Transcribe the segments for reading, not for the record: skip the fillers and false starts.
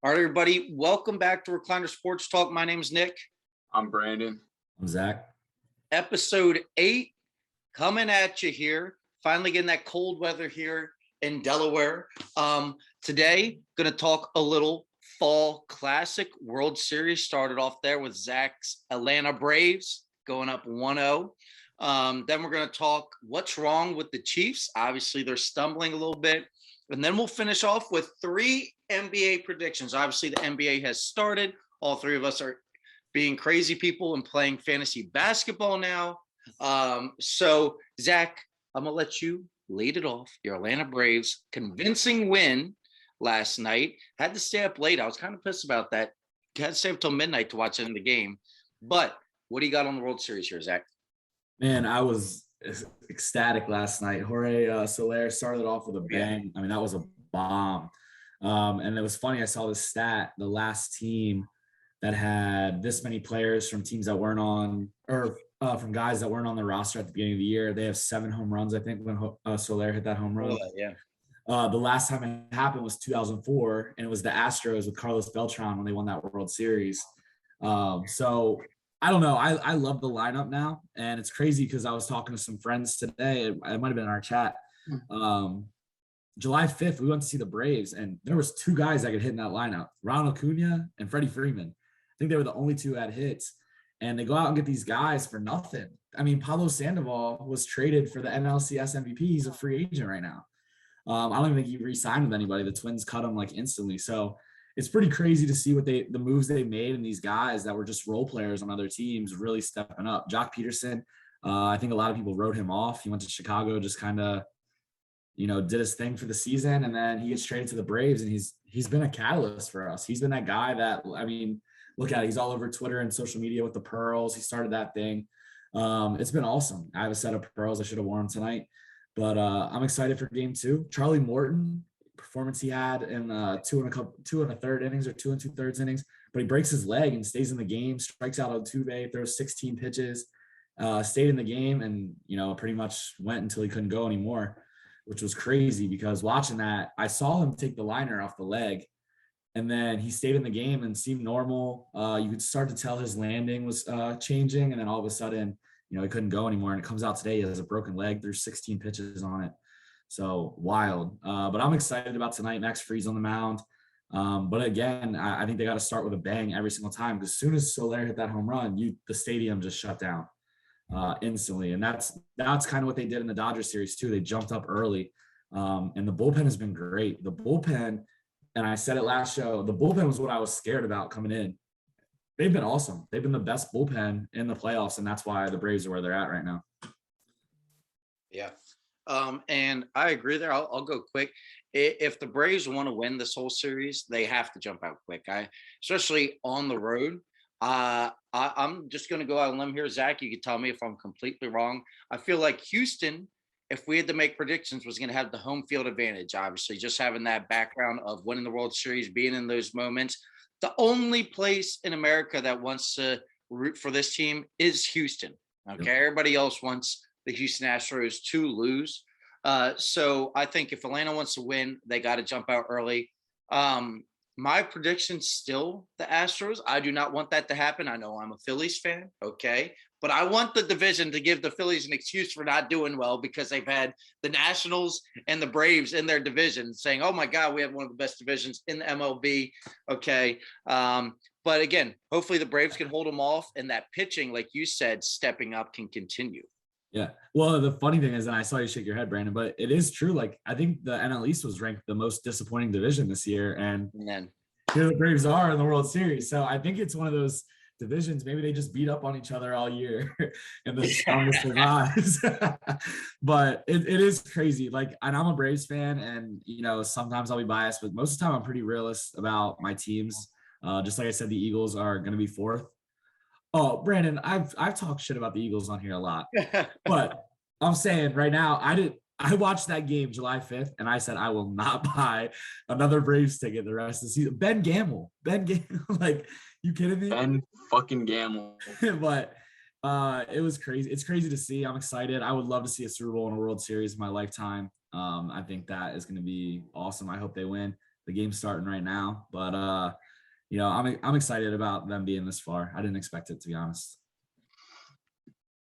All right, everybody, welcome back to Recliner Sports Talk. My name's Nick. I'm Brandon. I'm Zach. Episode 8 coming at you here. Finally getting that cold weather here in Delaware. Today, going to talk a little Fall Classic World Series. Started off there with Zach's Atlanta Braves going up 1-0. Then we're going to talk what's wrong with the Chiefs. Obviously, they're stumbling a little bit. And then we'll finish off with 3 NBA predictions. Obviously, the NBA has started. All 3 of us are being crazy people and playing fantasy basketball now. So, Zach, I'm going to let you lead it off. Your Atlanta Braves convincing win last night. Had to stay up late. I was kind of pissed about that. Had to stay up till midnight to watch the end of the game. But what do you got on the World Series here, Zach? Man, I was ecstatic last night. Jorge Soler started off with a bang. I mean, that was a bomb. And it was funny. I saw this stat. The last team that had this many players from teams that weren't on, or from guys that weren't on the roster at the beginning of the year, they have 7 home runs, I think, when Soler hit that home run. Yeah. The last time it happened was 2004, and it was the Astros with Carlos Beltran when they won that World Series. So I don't know. I love the lineup now, and it's crazy because I was talking to some friends today. It might have been in our chat. July 5th, we went to see the Braves, and there was 2 guys that could hit in that lineup: Ronald Acuna and Freddie Freeman. I think they were the only 2 that had hits, and they go out and get these guys for nothing. I mean, Pablo Sandoval was traded for the NLCS MVP. He's a free agent right now. I don't even think he re-signed with anybody. The Twins cut him like instantly. So it's pretty crazy to see the moves they made, and these guys that were just role players on other teams really stepping up. Jock Peterson, I think a lot of people wrote him off. He went to Chicago, just kind of, did his thing for the season, and then he gets traded to the Braves, and he's been a catalyst for us. He's been that guy that, I mean, look at it. He's all over Twitter and social media with the pearls. He started that thing. It's been awesome. I have a set of pearls. I should have worn them tonight, but I'm excited for game 2. Charlie Morton, performance he had in 2 1/3 innings or 2 2/3 innings, but he breaks his leg and stays in the game, strikes out Altuve, throws 16 pitches, stayed in the game, and pretty much went until he couldn't go anymore, which was crazy because watching that, I saw him take the liner off the leg, and then he stayed in the game and seemed normal. You could start to tell his landing was changing, and then all of a sudden, he couldn't go anymore, and it comes out today he has a broken leg. There's 16 pitches on it. So wild. But I'm excited about tonight. Max Fried's on the mound. But again, I think they got to start with a bang every single time, because as soon as Soler hit that home run, the stadium just shut down instantly. And that's kind of what they did in the Dodgers series too. They jumped up early. And the bullpen has been great. The bullpen, and I said it last show, the bullpen was what I was scared about coming in. They've been awesome. They've been the best bullpen in the playoffs, and that's why the Braves are where they're at right now. Yeah. And I agree there. I'll go quick. If the Braves want to win this whole series, they have to jump out quick. Especially on the road. I'm just going to go out on a limb here. Zach, you can tell me if I'm completely wrong. I feel like Houston, if we had to make predictions, was going to have the home field advantage. Obviously, just having that background of winning the World Series, being in those moments. The only place in America that wants to root for this team is Houston. Okay, yep. Everybody else wants the Houston Astros to lose. So I think if Atlanta wants to win, they got to jump out early. My prediction's still the Astros. I do not want that to happen. I know I'm a Phillies fan, okay? But I want the division to give the Phillies an excuse for not doing well, because they've had the Nationals and the Braves in their division saying, oh, my God, we have one of the best divisions in the MLB, okay? But again, hopefully the Braves can hold them off, and that pitching, like you said, stepping up can continue. Yeah. Well, the funny thing is, and I saw you shake your head, Brandon, but it is true. Like, I think the NL East was ranked the most disappointing division this year, and then here the Braves are in the World Series. So I think it's one of those divisions. Maybe they just beat up on each other all year and the strongest survives. But it is crazy. Like, and I'm a Braves fan, and sometimes I'll be biased, but most of the time I'm pretty realist about my teams. Just like I said, the Eagles are going to be 4th. Oh, Brandon, I've talked shit about the Eagles on here a lot, but I'm saying right now, I watched that game July 5th, and I said I will not buy another Braves ticket the rest of the season. Ben Gamble, like, you kidding me? Ben fucking Gamble. But it was crazy. It's crazy to see. I'm excited. I would love to see a Super Bowl and a World Series in my lifetime. I think that is going to be awesome. I hope they win. The game's starting right now, but I'm excited about them being this far. I didn't expect it, to be honest.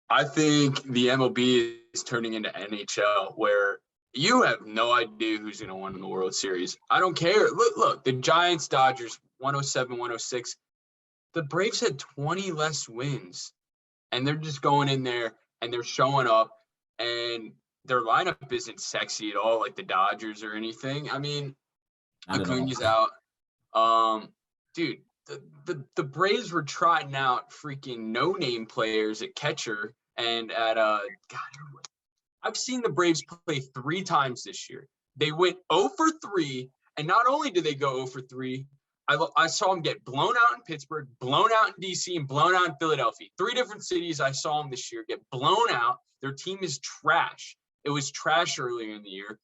I think the MLB is turning into NHL, where you have no idea who's going to win in the World Series. I don't care. Look, the Giants, Dodgers, 107, 106. The Braves had 20 less wins, and they're just going in there and they're showing up, and their lineup isn't sexy at all like the Dodgers or anything. I mean, Not at all. Acuna's out. Dude, the Braves were trotting out freaking no-name players at catcher and at God, I've seen the Braves play 3 times this year. They went 0 for 3, and not only did they go 0 for 3, I saw them get blown out in Pittsburgh, blown out in DC, and blown out in Philadelphia. 3 different cities I saw them this year get blown out. Their team is trash. It was trash earlier in the year.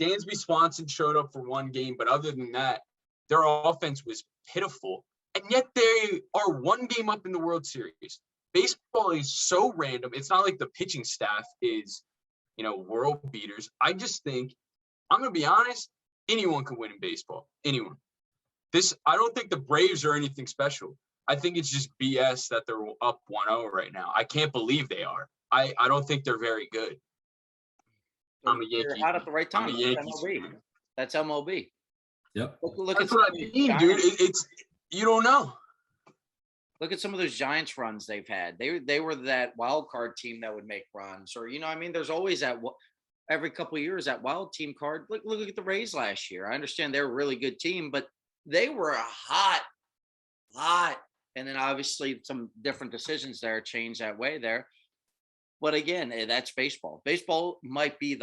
Dansby Swanson showed up for 1 game, but other than that, their offense was pitiful. And yet they are 1 game up in the World Series. Baseball is so random. It's not like the pitching staff is, world beaters. I just think, I'm going to be honest, anyone can win in baseball. Anyone. I don't think the Braves are anything special. I think it's just BS that they're up 1-0 right now. I can't believe they are. I don't think they're very good. I'm a Yankee. You're out at the right time. I'm a Yankees fan. That's MLB. Yep. Look That's at what I mean, dude. It's you don't know. Look at some of those Giants runs they've had. They were that wild card team that would make runs, or there's always that every couple of years that wild team card. Look at the Rays last year. I understand they're a really good team, but they were hot, and then obviously some different decisions there changed that way there. But again, that's baseball. Baseball might be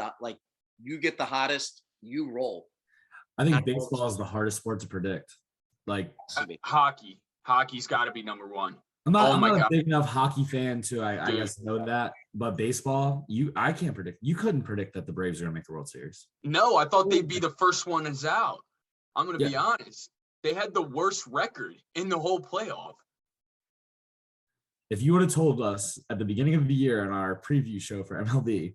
you get the hottest, you roll. I think baseball is the hardest sport to predict. Hockey. Hockey's got to be number 1. I'm not a big enough hockey fan to I guess know that, but baseball, I can't predict. You couldn't predict that the Braves are going to make the World Series. No, I thought they'd be the first one is out. I'm going to be honest. They had the worst record in the whole playoff. If you would have told us at the beginning of the year in our preview show for MLB,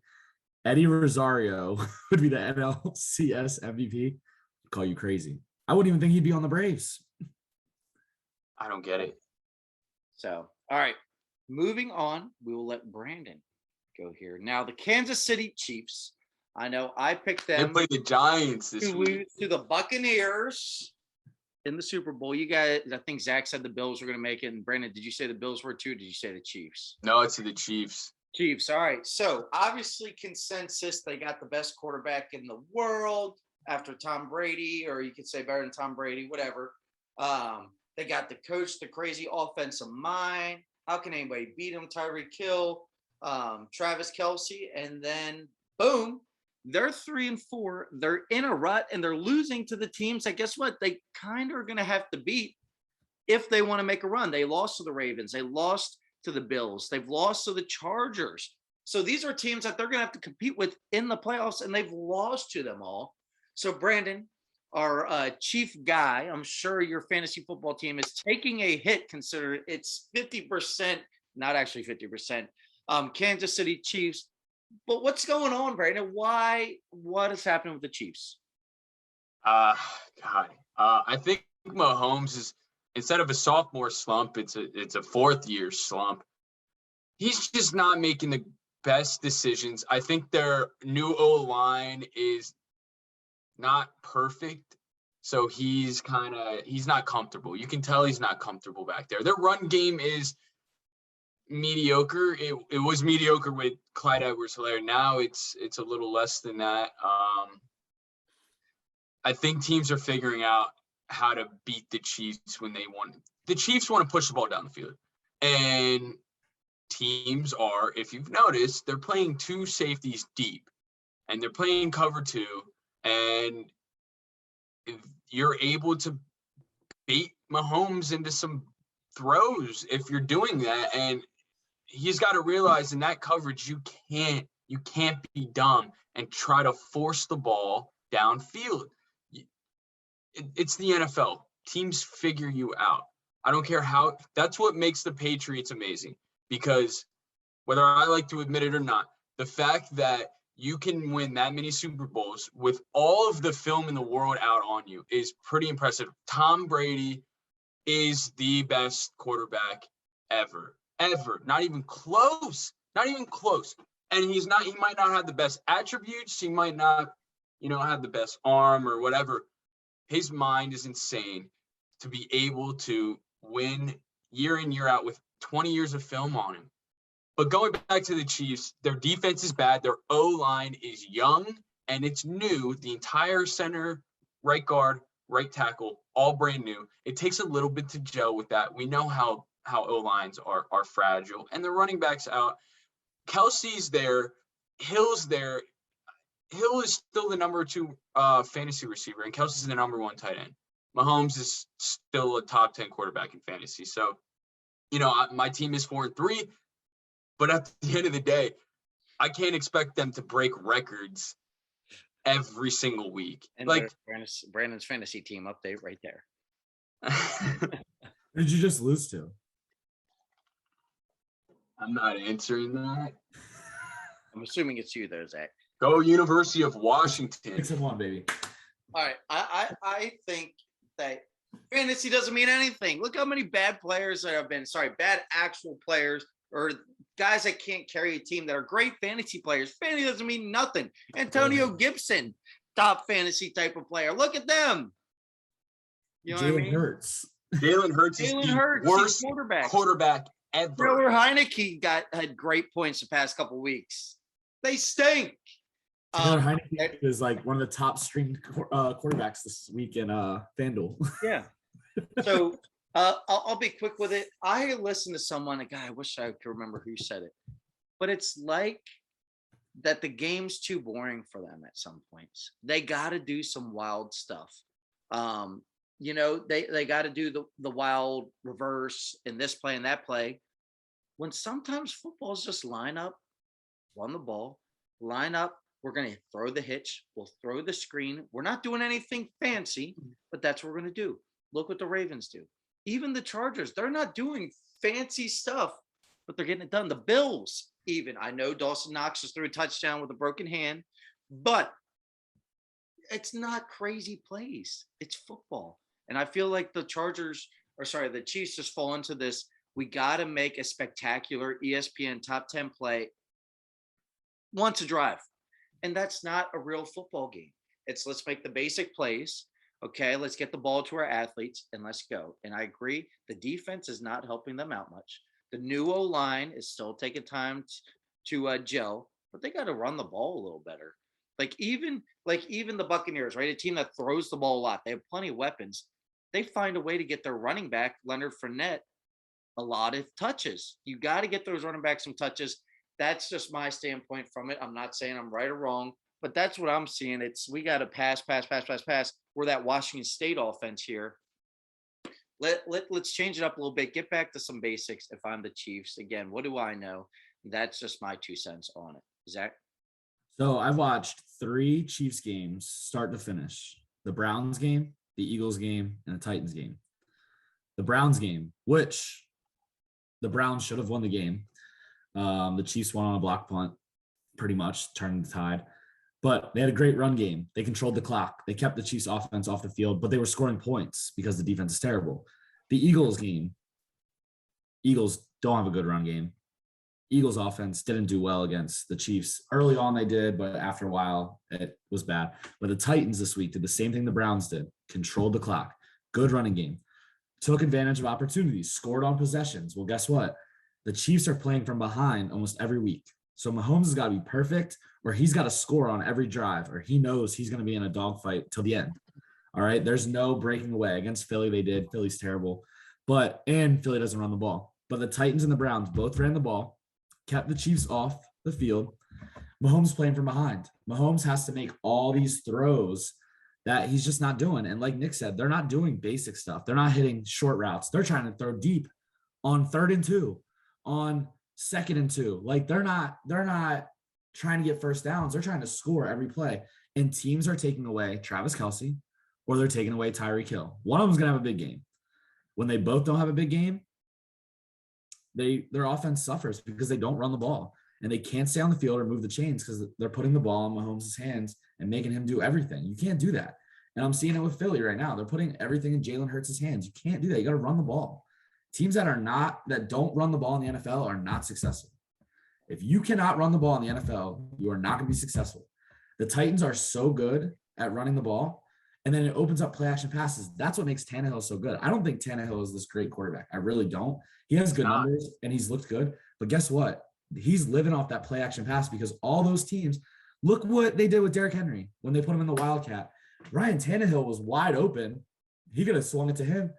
Eddie Rosario would be the NLCS MVP, I'd call you crazy. I wouldn't even think he'd be on the Braves. I don't get it. So, all right, moving on. We will let Brandon go here. Now, the Kansas City Chiefs. I know I picked them. They play the Giants this week. To the Buccaneers in the Super Bowl. You guys, I think Zach said the Bills were going to make it. And Brandon, did you say the Bills were too? Did you say the Chiefs? No, it's the Chiefs. Chiefs. All right. So obviously consensus, they got the best quarterback in the world after Tom Brady, or you could say better than Tom Brady, whatever. They got the coach, the crazy offensive mind. How can anybody beat him? Tyreek Hill, Travis Kelce, and then boom, they're 3-4. They're in a rut, and they're losing to the teams that, guess what, they kind of are going to have to beat if they want to make a run. They lost to the Ravens. They lost to the Bills. They've lost to the Chargers. So these are teams that they're going to have to compete with in the playoffs, and they've lost to them all. So Brandon, our chief guy, I'm sure your fantasy football team is taking a hit, consider it's 50%, not actually 50%, Kansas City Chiefs. But what's going on, Brandon? What is happening with the Chiefs? I think Mahomes is, instead of a sophomore slump, it's a 4th-year slump. He's just not making the best decisions. I think their new O-line is not perfect, so he's not comfortable. You can tell he's not comfortable back there. Their run game is mediocre. It was mediocre with Clyde Edwards-Helaire. Now it's a little less than that. I think teams are figuring out how to beat the Chiefs when they want. The Chiefs want to push the ball down the field, and teams are, if you've noticed, they're playing 2 safeties deep, and they're playing cover 2. And you're able to bait Mahomes into some throws if you're doing that. And he's got to realize in that coverage, you can't be dumb and try to force the ball downfield. It's the NFL. Teams figure you out. I don't care how. That's what makes the Patriots amazing, because whether I like to admit it or not, the fact that you can win that many Super Bowls with all of the film in the world out on you is pretty impressive. Tom Brady is the best quarterback ever. Not even close. Not even close. And he might not have the best attributes. He might not, have the best arm or whatever. His mind is insane to be able to win year in, year out with 20 years of film on him. But going back to the Chiefs, their defense is bad. Their O-line is young and it's new. The entire center, right guard, right tackle, all brand new. It takes a little bit to gel with that. We know how O-lines are fragile. And the running backs out. Kelsey's there. Hill's there. Hill is still the number 2 fantasy receiver, and Kelsey's the number 1 tight end. Mahomes is still a top 10 quarterback in fantasy. So, my team is 4-3, but at the end of the day, I can't expect them to break records every single week. And Brandon's fantasy team update right there. Who did you just lose to? I'm not answering that. I'm assuming it's you though, Zach. Go University of Washington. 6-1, baby. All right. I think that fantasy doesn't mean anything. Look how many bad players there have been. Bad actual players or guys that can't carry a team that are great fantasy players. Fantasy doesn't mean nothing. Antonio Gibson, top fantasy type of player. Look at them. You know what I mean? Jalen Hurts is the worst quarterback ever. Taylor Heineke had great points the past couple weeks. They stink. Taylor Heineke is like one of the top streamed quarterbacks this week in FanDuel. Yeah. So I'll be quick with it. I listened to someone, a guy, I wish I could remember who said it, but it's like that the game's too boring for them at some points. They got to do some wild stuff. They got to do the wild reverse in this play and that play. When sometimes football is just line up, run the ball, line up. We're going to throw the hitch. We'll throw the screen. We're not doing anything fancy, but that's what we're going to do. Look what the Ravens do. Even the Chargers, they're not doing fancy stuff, but they're getting it done. The Bills, even. I know Dawson Knox just threw a touchdown with a broken hand, but it's not crazy plays. It's football. And I feel like the Chiefs just fall into this. We got to make a spectacular ESPN top 10 play once a drive. And that's not a real football game. It's let's make the basic plays. Okay, let's get the ball to our athletes and let's go. And I agree, the defense is not helping them out much. The new O-line is still taking time to gel, but they got to run the ball a little better. Even the Buccaneers, right? A team that throws the ball a lot. They have plenty of weapons. They find a way to get their running back, Leonard Fournette, a lot of touches. You got to get those running backs some touches. That's just my standpoint from it. I'm not saying I'm right or wrong, but that's what I'm seeing. We got to pass. We're that Washington State offense here. Let's change it up a little bit. Get back to some basics. If I'm the Chiefs, again, what do I know? That's just my 2 cents on it. Zach? So I watched 3 Chiefs games start to finish. The Browns game, the Eagles game, and the Titans game. The Browns game, which the Browns should have won the game. The Chiefs won on a block punt, pretty much, turning the tide. But they had a great run game. They controlled the clock. They kept the Chiefs offense off the field, but they were scoring points because the defense is terrible. The Eagles game, Eagles don't have a good run game. Eagles offense didn't do well against the Chiefs. Early on they did, but after a while it was bad. But the Titans this week did the same thing the Browns did. Controlled the clock. Good running game. Took advantage of opportunities. Scored on possessions. Well, guess what? The Chiefs are playing from behind almost every week. So Mahomes has got to be perfect, or he's got to score on every drive, or he knows he's going to be in a dogfight till the end. All right. There's no breaking away. Against Philly, they did. Philly's terrible. And Philly doesn't run the ball. But the Titans and the Browns both ran the ball, kept the Chiefs off the field. Mahomes playing from behind. Mahomes has to make all these throws that he's just not doing. And like Nick said, they're not doing basic stuff. They're not hitting short routes. They're trying to throw deep on 3rd and 2. On 2nd and 2. Like they're not trying to get first downs. They're trying to score every play. And teams are taking away Travis Kelce or they're taking away Tyreek Hill. One of them's going to have a big game. When they both don't have a big game, their offense suffers because they don't run the ball. and they can't stay on the field or move the chains because they're putting the ball in Mahomes' hands and making him do everything. You can't do that. And I'm seeing it with Philly right now. They're putting everything in Jalen Hurts' hands. You can't do that. You got to run the ball. Teams that don't run the ball in the NFL are not successful. If you cannot run the ball in the NFL, you are not going to be successful. The Titans are so good at running the ball, and then it opens up play action passes. That's what makes Tannehill so good. I don't think Tannehill is this great quarterback. I really don't. He has good numbers and he's looked good, but guess what? He's living off that play action pass because all those teams, look what they did with Derrick Henry when they put him in the Wildcat. Ryan Tannehill was wide open. He could have swung it to him,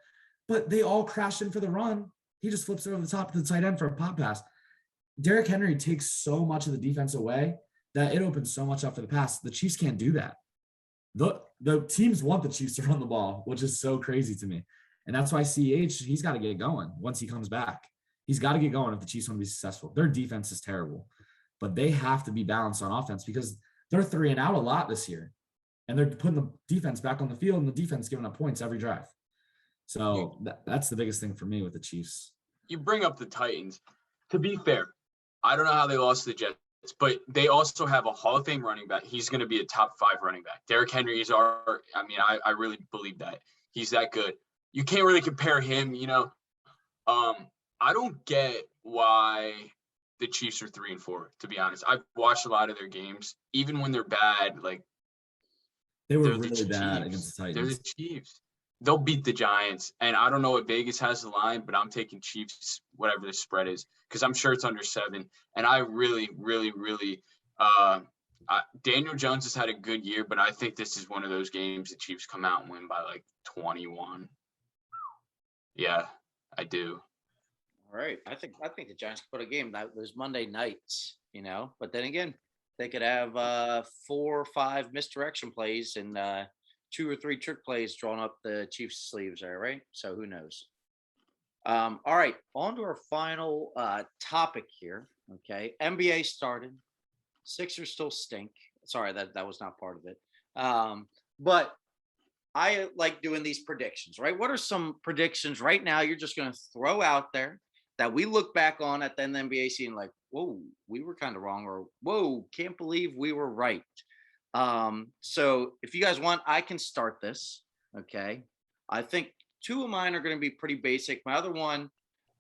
but they all crashed in for the run. He just flips it over the top to the tight end for a pop pass. Derrick Henry takes so much of the defense away that it opens so much up for the pass. The Chiefs can't do that. The teams want the Chiefs to run the ball, which is so crazy to me. And that's why CH, he's got to get going once he comes back. He's got to get going if the Chiefs want to be successful. Their defense is terrible, but they have to be balanced on offense because they're 3 and out a lot this year. And they're putting the defense back on the field, and the defense giving up points every drive. So that's the biggest thing for me with the Chiefs. You bring up the Titans. To be fair, I don't know how they lost to the Jets, but they also have a Hall of Fame running back. He's going to be a top 5 running back. Derrick Henry is I really believe that. He's that good. You can't really compare him, I don't get why the Chiefs are 3-4, to be honest. I've watched a lot of their games. Even when they're bad, They were they're really the bad Chiefs. against the Titans. They're the Chiefs. They'll beat the Giants. And I don't know what Vegas has the line, but I'm taking Chiefs, whatever the spread is, because I'm sure it's under 7. And I really, really, really Daniel Jones has had a good year, but I think this is one of those games the Chiefs come out and win by 21. Yeah, I do. All right. I think the Giants could put a game. Those Monday nights, but then again, they could have 4 or 5 misdirection plays and 2 or 3 trick plays drawn up the Chiefs' sleeves there, right? So who knows? All right, on to our final topic here. Okay, NBA started. Sixers still stink. Sorry, that was not part of it. But I like doing these predictions, right? What are some predictions right now you're just going to throw out there that we look back on at the end of the NBA seeing whoa, we were kind of wrong, or whoa, can't believe we were right. So if you guys want, I can start this. Okay. I think 2 of mine are going to be pretty basic. My other one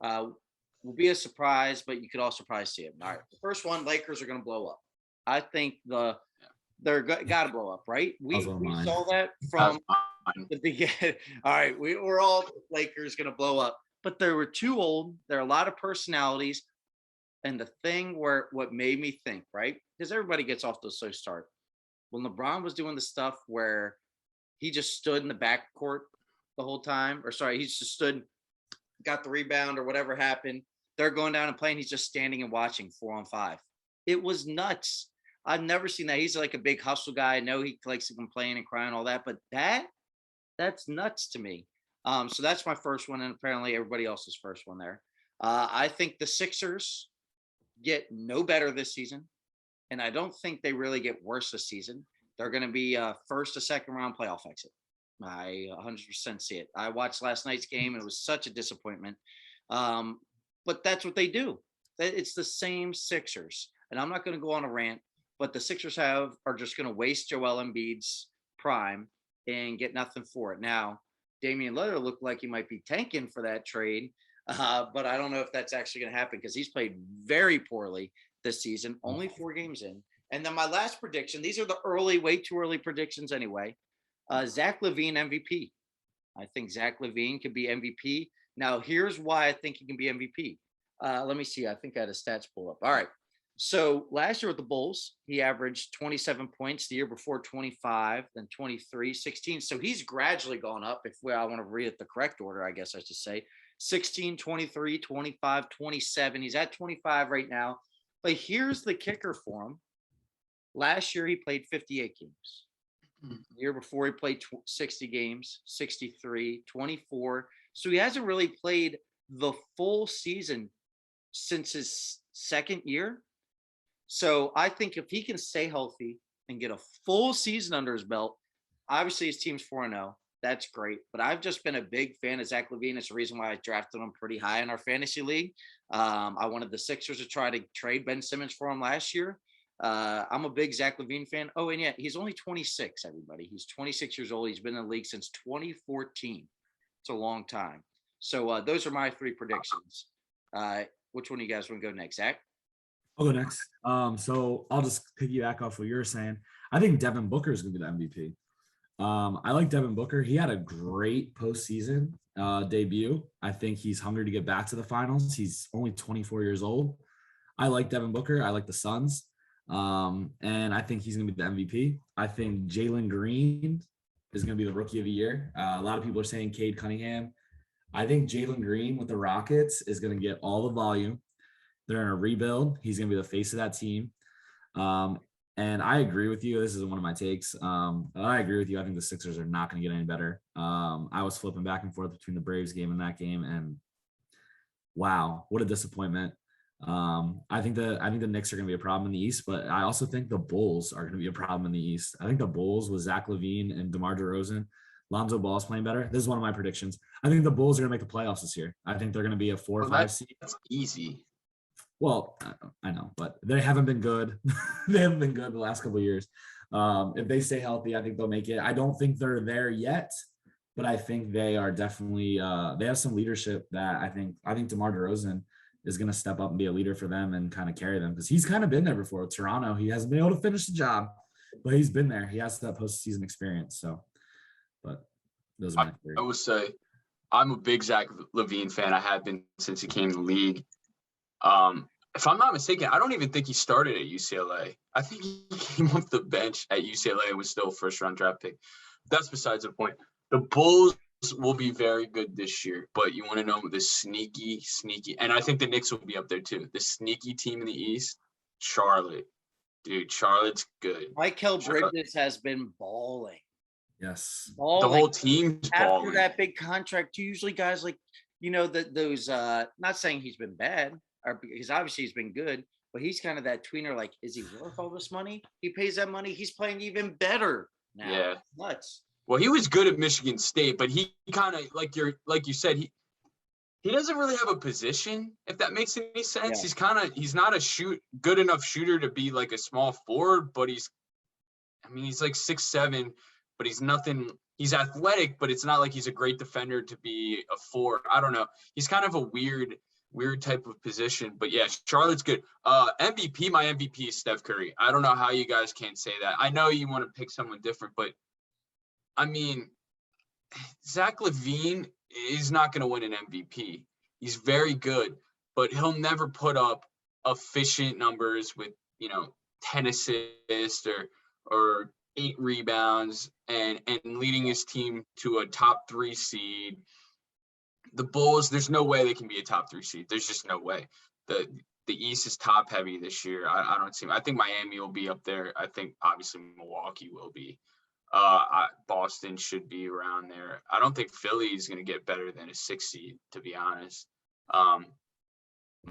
will be a surprise, but you could also probably see it. All right. The first one, Lakers are going to blow up. I think they're got to blow up, right? We saw that from the beginning. All right. We're all Lakers going to blow up, but they were too old. There are a lot of personalities. And the thing what made me think, right? Because everybody gets off to a slow start. When LeBron was doing the stuff where he just stood in the backcourt the whole time, he just stood, got the rebound or whatever happened. They're going down and playing. He's just standing and watching 4-on-5. It was nuts. I've never seen that. He's like a big hustle guy. I know he likes to complain and cry and all that, but that's nuts to me. So that's my first one, and apparently everybody else's first one there. I think the Sixers get no better this season. And I don't think they really get worse this season. They're going to be first or second round playoff exit. I 100% see it. I watched last night's game and it was such a disappointment. But that's what they do. It's the same Sixers. And I'm not going to go on a rant, but the Sixers are just going to waste Joel Embiid's prime and get nothing for it. Now, Damian Lillard looked like he might be tanking for that trade, but I don't know if that's actually going to happen because he's played very poorly this season, only 4 games in. And then my last prediction, these are the way too early predictions anyway. Zach LaVine MVP. I think Zach LaVine could be MVP. Now, here's why I think he can be MVP. Let me see. I think I had a stats pull up. All right. So last year with the Bulls, he averaged 27 points. The year before, 25, then 23, 16. So he's gradually gone up. I want to read it the correct order, I guess I should say. 16, 23, 25, 27. He's at 25 right now. But here's the kicker for him. Last year, he played 58 games. The year before, he played 60 games, 63, 24. So he hasn't really played the full season since his second year. So I think if he can stay healthy and get a full season under his belt, obviously his team's 4-0. that's great. But I've just been a big fan of Zach LaVine. It's the reason why I drafted him pretty high in our fantasy league. I wanted the Sixers to try to trade Ben Simmons for him last year. I'm a big Zach LaVine fan. Oh, and yeah, he's only 26, everybody. He's 26 years old. He's been in the league since 2014. It's a long time. So those are my 3 predictions. Which one do you guys want to go next, Zach? I'll go next. So I'll just piggyback off what you were saying. I think Devin Booker is going to be the MVP. I like Devin Booker. He had a great postseason debut. I think he's hungry to get back to the finals. He's only 24 years old. I like Devin Booker. I like the Suns. And I think he's going to be the MVP. I think Jalen Green is going to be the rookie of the year. A lot of people are saying Cade Cunningham. I think Jalen Green with the Rockets is going to get all the volume. They're in a rebuild. He's going to be the face of that team. And I agree with you. This is one of my takes. I agree with you. I think the Sixers are not going to get any better. I was flipping back and forth between the Braves game and that game, and wow, what a disappointment. I think the Knicks are going to be a problem in the East, but I also think the Bulls are going to be a problem in the East. I think the Bulls with Zach LaVine and DeMar DeRozan, Lonzo Ball is playing better. This is one of my predictions. I think the Bulls are going to make the playoffs this year. I think they're going to be a 4 or 5 seed. That's easy. Well, I know, but they haven't been good. They haven't been good the last couple of years. If they stay healthy, I think they'll make it. I don't think they're there yet, but I think they are definitely they have some leadership that I think DeMar DeRozan is going to step up and be a leader for them and kind of carry them, because he's kind of been there before with Toronto. He hasn't been able to finish the job, but he's been there. He has that postseason experience. So, but those are my three. I would say I'm a big Zach LaVine fan. I have been since he came to the league. If I'm not mistaken, I don't even think he started at UCLA. I think he came off the bench at UCLA and was still a first-round draft pick. That's besides the point. The Bulls will be very good this year, but you want to know the sneaky, and I think the Knicks will be up there too. The sneaky team in the East, Charlotte. Dude, Charlotte's good. Michael Bridges has been balling. Yes. Balling. The whole team's After balling. that big contract, usually guys like, those, not saying he's been bad, or because obviously he's been good, but he's kind of that tweener, like, is he worth all this money? He pays that money. He's playing even better now. Yeah. Nuts. Well, he was good at Michigan State, but he kind of, like you said, he doesn't really have a position, if that makes any sense. Yeah. He's not a good enough shooter to be like a small forward, but he's like 6'7", but he's nothing. He's athletic, but it's not like he's a great defender to be a 4. I don't know. He's kind of a weird type of position, but yeah, Charlotte's good. My MVP is Steph Curry. I don't know how you guys can't say that. I know you want to pick someone different, but I mean, Zach LaVine is not going to win an MVP. He's very good, but he'll never put up efficient numbers with, 10 assists or 8 rebounds and leading his team to a top 3 seed. The Bulls, there's no way they can be a top 3 seed. There's just no way. The East is top heavy this year. I don't see. I think Miami will be up there. I think obviously Milwaukee will be. Boston should be around there. I don't think Philly is going to get better than a 6 seed, to be honest.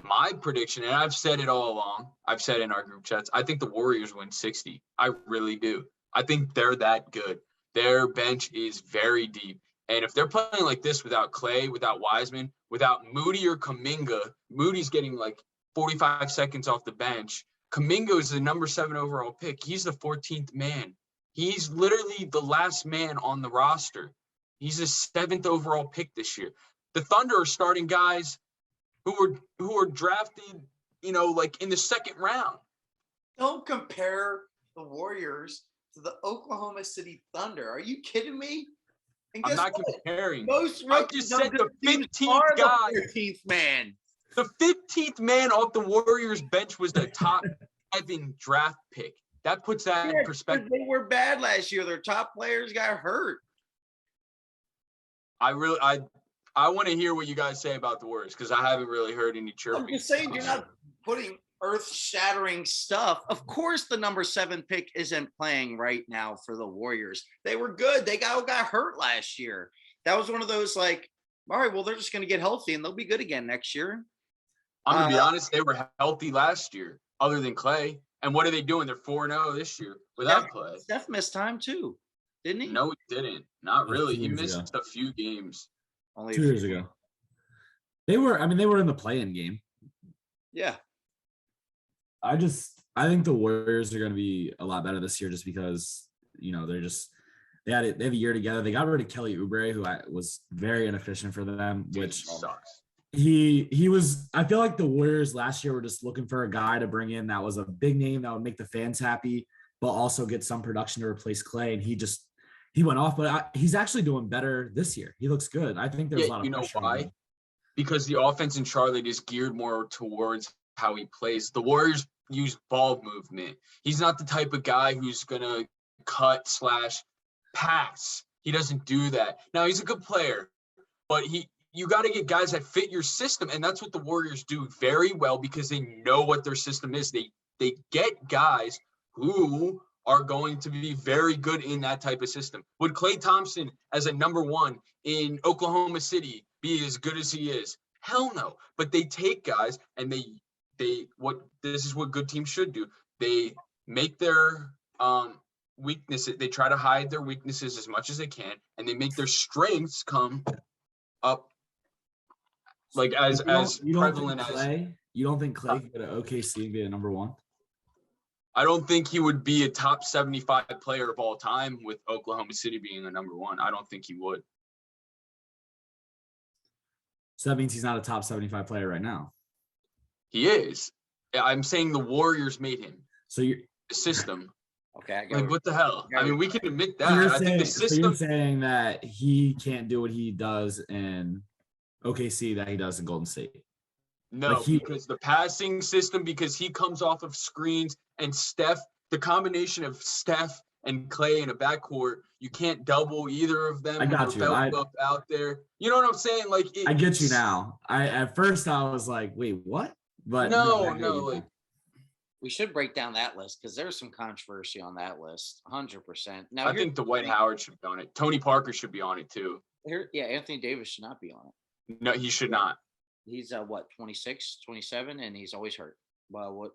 My prediction, and I've said it all along, I've said in our group chats, I think the Warriors win 60. I really do. I think they're that good. Their bench is very deep. And if they're playing like this without Clay, without Wiseman, without Moody or Kuminga, Moody's getting like 45 seconds off the bench. Kuminga is the number 7 overall pick. He's the 14th man. He's literally the last man on the roster. He's the 7th overall pick this year. The Thunder are starting guys who were drafted, like in the 2nd round. Don't compare the Warriors to the Oklahoma City Thunder. Are you kidding me? I'm not comparing. I just said the 15th guy. The 15th man. The 15th man off the Warriors bench was the top 7 draft pick. That puts that in perspective. They were bad last year. Their top players got hurt. I want to hear what you guys say about the Warriors, because I haven't really heard any chirping. I'm just saying, you're not putting earth-shattering stuff. Of course, the number 7 pick isn't playing right now for the Warriors. They were good. They got hurt last year. That was one of those like, all right, well, they're just going to get healthy and they'll be good again next year. I'm going to be honest. They were healthy last year, other than Clay. And what are they doing? They're 4-0 this year without Clay. Steph missed time too. Didn't he? No, he didn't. Not Like really. 2 He years missed ago. a few games. Only a 2 few. years ago. They were in the play-in game. Yeah. I think the Warriors are going to be a lot better this year just because, they have a year together. They got rid of Kelly Oubre, who was very inefficient for them, Dude, which he sucks. he was. I feel like the Warriors last year were just looking for a guy to bring in that was a big name that would make the fans happy, but also get some production to replace Clay. And he went off, but he's actually doing better this year. He looks good. I think there's a lot of You know pressure on why? him. Because the offense in Charlotte is geared more towards how he plays. The Warriors use ball movement. He's not the type of guy who's gonna cut / pass. He doesn't do that. Now he's a good player, but you got to get guys that fit your system, and that's what the Warriors do very well because they know what their system is. They get guys who are going to be very good in that type of system. Would Klay Thompson as a number 1 in Oklahoma City be as good as he is? Hell no. But they take guys and this is what good teams should do. They make their weaknesses. They try to hide their weaknesses as much as they can, and they make their strengths come up like as prevalent as. You don't think Clay could go to OKC and be a number 1? I don't think he would be a top 75 player of all time with Oklahoma City being the number 1. I don't think he would. So that means he's not a top 75 player right now. He is. I'm saying the Warriors made him. So you're the system. Okay. What the hell? I mean, we can admit that. I think the system. So you're saying that he can't do what he does in OKC that he does in Golden State? No, because the passing system, because he comes off of screens and Steph, the combination of Steph and Clay in a backcourt, you can't double either of them. I got you. Up out there. You know what I'm saying? Like I get you now. At first I was like, wait, what? But no. We should break down that list because there's some controversy on that list. 100%. Now I think Dwight Howard should be on it. Tony Parker should be on it too. Anthony Davis should not be on it. No, he should not. He's 26, 27, and he's always hurt. Well,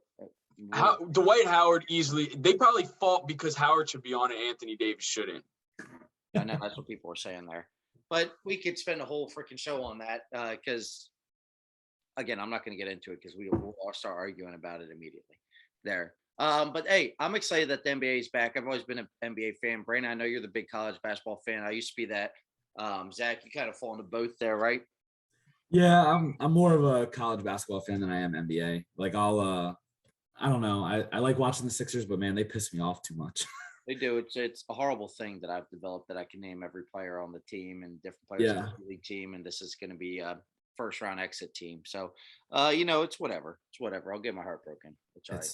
Dwight Howard easily. They probably fought because Howard should be on it. Anthony Davis shouldn't. I know that's what people are saying there, but we could spend a whole freaking show on that because, again, I'm not going to get into it because we'll all start arguing about it immediately there. But hey, I'm excited that the NBA is back. I've always been an NBA fan. Brandon, I know you're the big college basketball fan. I used to be that. Zach, you kind of fall into both there, right? Yeah, I'm more of a college basketball fan than I am NBA. Like I don't know. I like watching the Sixers, but man, they piss me off too much. They do. It's a horrible thing that I've developed that I can name every player on the team and different players on the league team, and this is going to be a first round exit team. So, it's whatever. It's whatever. I'll get my heart broken. It's all right.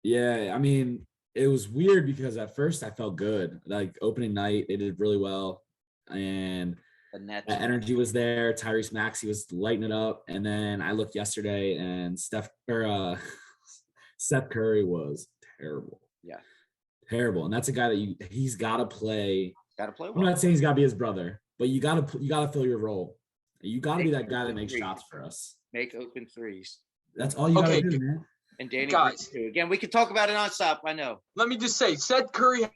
Yeah, I mean, it was weird because at first I felt good. Like opening night, they did really well, and the energy was there. Tyrese Maxey was lighting it up, and then I looked yesterday, and Steph Curry was terrible. Yeah, terrible. And that's a guy that he's got to play. Got to play well. I'm not saying he's got to be his brother, but you got to fill your role. You got to be that guy that makes shots for us. Make open threes. That's all you got to do, man. And Danny, guys, again, we could talk about it nonstop. I know. Let me just say, Seth Curry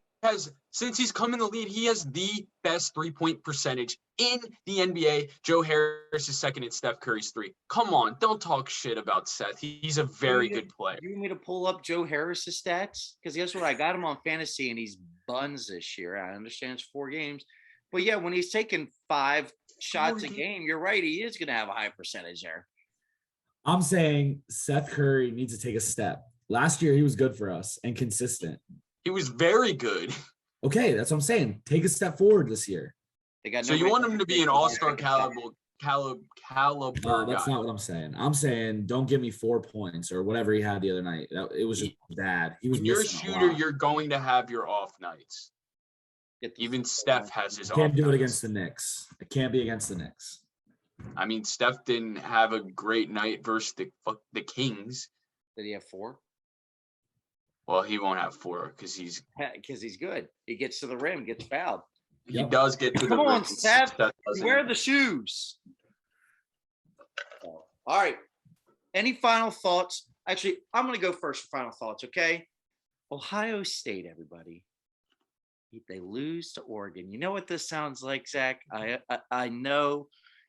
since he's come in the league, he has the best 3-point percentage in the NBA. Joe Harris is second in Steph Curry's 3. Come on, don't talk shit about Seth. He's a very good player. You want me to pull up Joe Harris's stats? Because guess what? I got him on fantasy, and he's buns this year. I understand it's 4 games. But, yeah, when he's taking 5 shots a game, you're right. He is going to have a high percentage there. I'm saying Seth Curry needs to take a step. Last year, he was good for us and consistent. He was very good. Okay, that's what I'm saying. Take a step forward this year. So you want him to be an all-star caliber that's not what I'm saying. I'm saying don't give me 4 points or whatever he had the other night. It was just bad. He was. When you're a shooter, you're going to have your off nights. Even Steph has his off nights. Can't do it against the Knicks. It can't be against the Knicks. I mean, Steph didn't have a great night versus the Kings. Did he have 4? Well, he won't have 4 because he's good. He gets to the rim, gets fouled. He does get to the rim. Come on, Seth. Wear the shoes. All right. Any final thoughts? Actually, I'm going to go first for final thoughts, okay? Ohio State, everybody. They lose to Oregon. You know what this sounds like, Zach? I know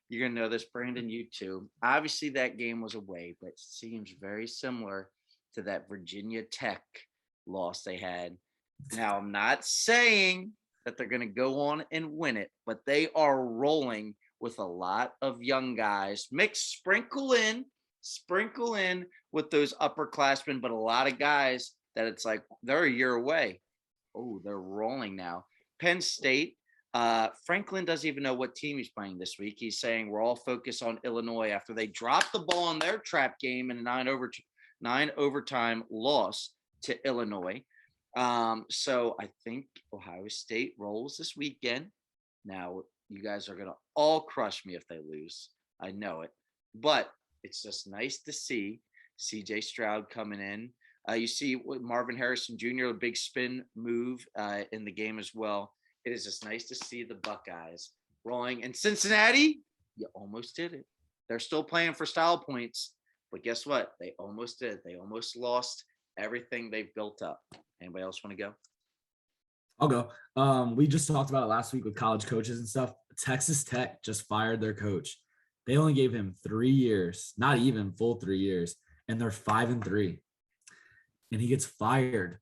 you're gonna know this, Brandon. You too. Obviously, that game was away, but seems very similar to that Virginia Tech loss they had. Now, I'm not saying that they're gonna go on and win it, but they are rolling with a lot of young guys. Sprinkle in with those upperclassmen, but a lot of guys that it's like they're a year away. Oh, they're rolling now. Penn State. Franklin doesn't even know what team he's playing this week. He's saying we're all focused on Illinois after they dropped the ball in their trap game in a nine overtime loss to Illinois. So I think Ohio State rolls this weekend. Now, you guys are going to all crush me if they lose. I know it. But it's just nice to see CJ Stroud coming in. You see Marvin Harrison Jr., a big spin move in the game as well. It is just nice to see the Buckeyes rolling. And Cincinnati, you almost did it. They're still playing for style points. But guess what? They almost did. They almost lost everything they've built up. Anybody else want to go? I'll go. We just talked about it last week with college coaches and stuff. Texas Tech just fired their coach. They only gave him 3 years, not even full 3 years, and they're 5-3. And he gets fired.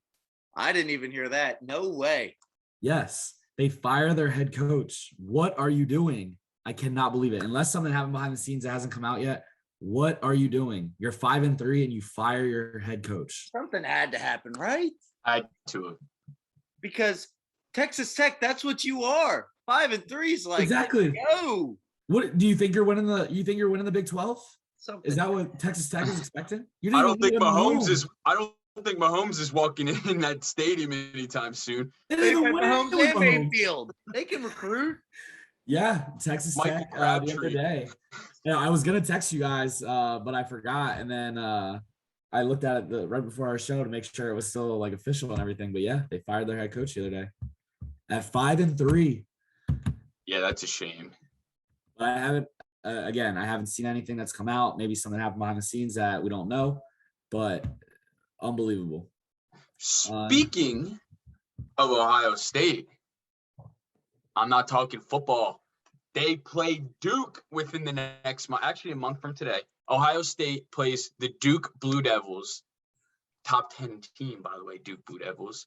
I didn't even hear that. No way. Yes, they fire their head coach. What are you doing? I cannot believe it. Unless something happened behind the scenes that hasn't come out yet. What are you doing? You're 5-3 and you fire your head coach. Something had to happen, right? Add to it. Because Texas Tech, that's what you are. 5-3 is like exactly. Go. What do you think you're winning the? You think you're winning the Big 12? Is that what Texas Tech is expecting? I don't think Mahomes is. I don't think Mahomes is walking in that stadium anytime soon. They got Mahomes and Mayfield. They can recruit. Yeah, Texas Tech the other day. Yeah, I was gonna text you guys, but I forgot, and then I looked at it right before our show to make sure it was still like official and everything. But yeah, they fired their head coach the other day at 5-3. Yeah, that's a shame. But I haven't. Again, I haven't seen anything that's come out. Maybe something happened behind the scenes that we don't know, but unbelievable. Speaking of Ohio State, I'm not talking football. They play Duke within the next month, actually a month from today. Ohio State plays the Duke Blue Devils, top 10 team, by the way, Duke Blue Devils,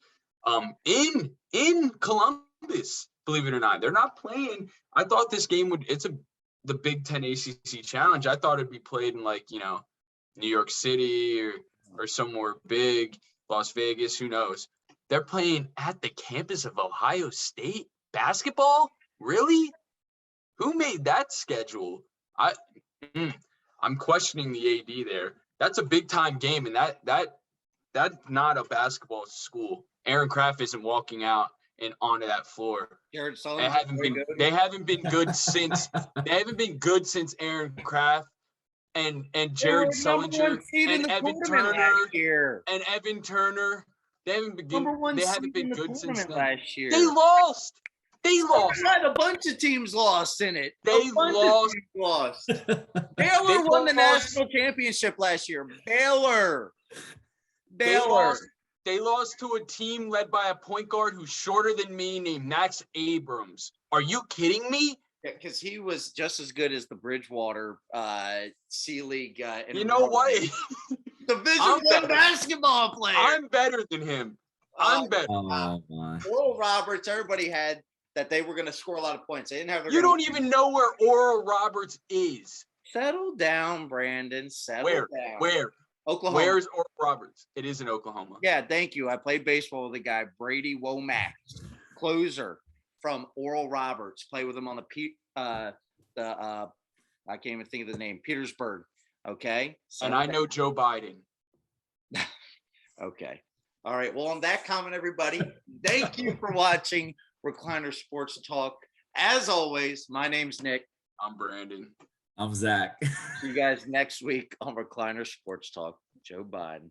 in Columbus, believe it or not. They're not playing. I thought this game the Big Ten ACC Challenge. I thought it'd be played in New York City or somewhere big, Las Vegas, who knows. They're playing at the campus of Ohio State basketball? Really? Who made that schedule? I'm questioning the AD there. That's a big time game, and that's not a basketball school. Aaron Kraft isn't walking out and onto that floor. Jared They haven't been good since Aaron Kraft and Jared Sullinger and Evan Turner. They haven't been good since then. Last year. They lost. A bunch of teams lost in it. They lost. Baylor won the national championship last year. Baylor. They lost to a team led by a point guard who's shorter than me named Max Abrams. Are you kidding me? Yeah, because he was just as good as the Bridgewater C League. You know what? Division I basketball player. I'm better than him. I'm better. Oh, my. Oral Roberts, everybody had that they were going to score a lot of points. They didn't have. You don't even know where Oral Roberts is. Settle down, Brandon. Settle down. Where? Oklahoma. Where's Oral Roberts? It is in Oklahoma. Yeah, thank you. I played baseball with a guy, Brady Womack, closer from Oral Roberts. Played with him on I can't even think of the name, Petersburg. Okay. So, and I know Joe Biden. Okay. All right. Well, on that comment, everybody, thank you for watching Recliner Sports Talk. As always, my name's Nick. I'm Brandon. I'm Zach. See you guys next week on Recliner Sports Talk. Joe Biden.